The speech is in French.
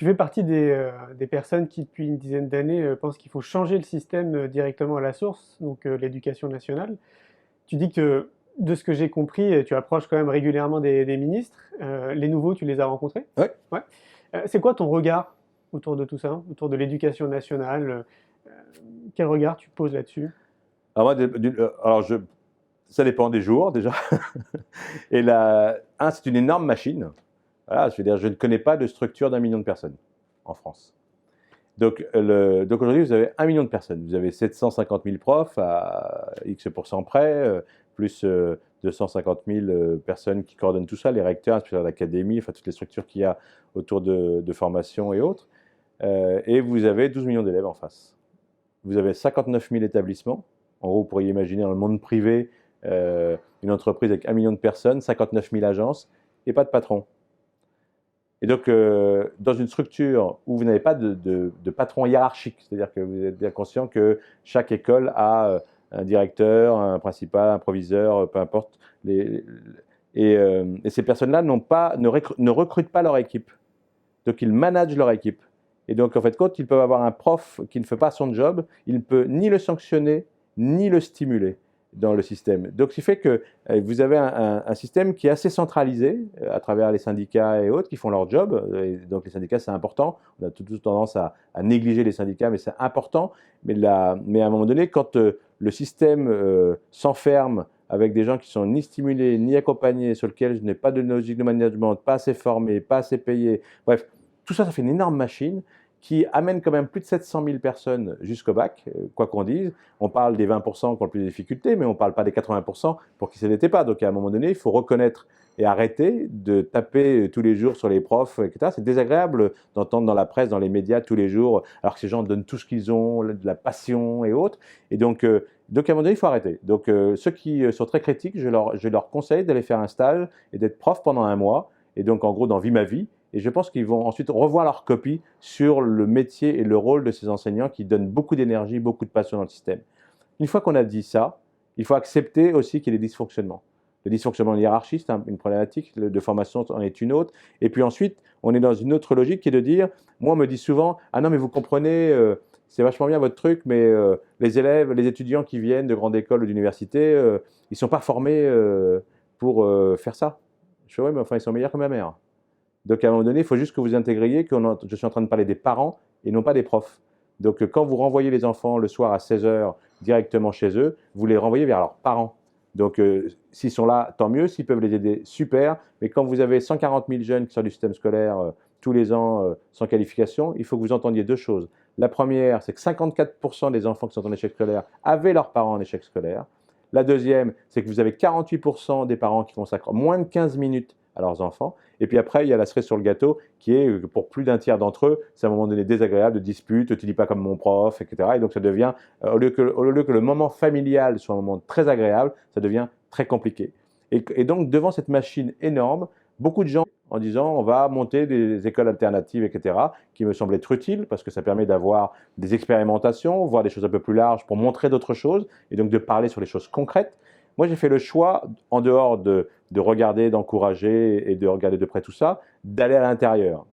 Tu fais partie des personnes qui, depuis une dizaine d'années, pensent qu'il faut changer le système directement à la source, donc l'éducation nationale. Tu dis que, de ce que j'ai compris, tu approches quand même régulièrement des ministres. Les nouveaux, tu les as rencontrés? Ouais. Ouais. C'est quoi ton regard autour de tout ça, autour de l'éducation nationale? Quel regard tu poses là-dessus? Alors, moi, ça dépend des jours déjà. Et c'est une énorme machine. Voilà, je veux dire, je ne connais pas de structure d'1 million de personnes en France. Donc aujourd'hui, vous avez 1 million de personnes. Vous avez 750 000 profs à X% près, plus 250 000 personnes qui coordonnent tout ça, les recteurs, inspecteurs d'académie, enfin toutes les structures qu'il y a autour de formation et autres. Et vous avez 12 millions d'élèves en face. Vous avez 59 000 établissements. En gros, vous pourriez imaginer dans le monde privé une entreprise avec 1 million de personnes, 59 000 agences et pas de patron. Et donc, dans une structure où vous n'avez pas de patron hiérarchique, c'est-à-dire que vous êtes bien conscient que chaque école a un directeur, un principal, un proviseur, peu importe. Et ces personnes-là ne recrutent pas leur équipe. Donc, ils managent leur équipe. Et donc, en fait, quand ils peuvent avoir un prof qui ne fait pas son job, il ne peut ni le sanctionner, ni le stimuler dans le système. Donc, ce qui fait que vous avez un système qui est assez centralisé à travers les syndicats et autres qui font leur job. Et donc, les syndicats, c'est important. On a tous tendance à négliger les syndicats, mais c'est important. Mais à un moment donné, quand le système s'enferme avec des gens qui sont ni stimulés, ni accompagnés, sur lesquels je n'ai pas de logique de management, pas assez formés, pas assez payés, bref, tout ça, ça fait une énorme machine qui amène quand même plus de 700 000 personnes jusqu'au bac, quoi qu'on dise. On parle des 20% qui ont le plus de difficultés, mais on ne parle pas des 80% pour qui ça n'était pas. Donc à un moment donné, il faut reconnaître et arrêter de taper tous les jours sur les profs, etc. C'est désagréable d'entendre dans la presse, dans les médias tous les jours, alors que ces gens donnent tout ce qu'ils ont, de la passion et autres. Et donc à un moment donné, il faut arrêter. Donc ceux qui sont très critiques, je leur conseille d'aller faire un stage et d'être prof pendant 1 mois. Et donc en gros, dans Vie ma vie. Et je pense qu'ils vont ensuite revoir leur copie sur le métier et le rôle de ces enseignants qui donnent beaucoup d'énergie, beaucoup de passion dans le système. Une fois qu'on a dit ça, il faut accepter aussi qu'il y ait des dysfonctionnements. Le dysfonctionnement de hiérarchie, c'est une problématique, de formation en est une autre. Et puis ensuite, on est dans une autre logique qui est de dire, moi on me dit souvent, ah non mais vous comprenez, c'est vachement bien votre truc, mais les élèves, les étudiants qui viennent de grandes écoles ou d'universités, ils ne sont pas formés pour faire ça. Je fais, ouais, mais enfin ils sont meilleurs que ma mère. Donc à un moment donné, il faut juste que vous intégriez que je suis en train de parler des parents et non pas des profs. Donc quand vous renvoyez les enfants le soir à 16 h directement chez eux, vous les renvoyez vers leurs parents. Donc s'ils sont là, tant mieux, s'ils peuvent les aider, super. Mais quand vous avez 140 000 jeunes qui sortent du système scolaire tous les ans sans qualification, il faut que vous entendiez 2 choses. La première, c'est que 54% des enfants qui sont en échec scolaire avaient leurs parents en échec scolaire. La deuxième, c'est que vous avez 48% des parents qui consacrent moins de 15 minutes à leurs enfants. Et puis après, il y a la cerise sur le gâteau qui est, pour plus d'un tiers d'entre eux, c'est à un moment donné désagréable, de disputes, tu dis pas comme mon prof, etc. Et donc ça devient, au lieu que le moment familial soit un moment très agréable, ça devient très compliqué. Et donc devant cette machine énorme, beaucoup de gens en disant on va monter des écoles alternatives, etc., qui me semblent être utiles parce que ça permet d'avoir des expérimentations, voir des choses un peu plus larges pour montrer d'autres choses et donc de parler sur les choses concrètes. Moi, j'ai fait le choix, en dehors de regarder, d'encourager et de regarder de près tout ça, d'aller à l'intérieur.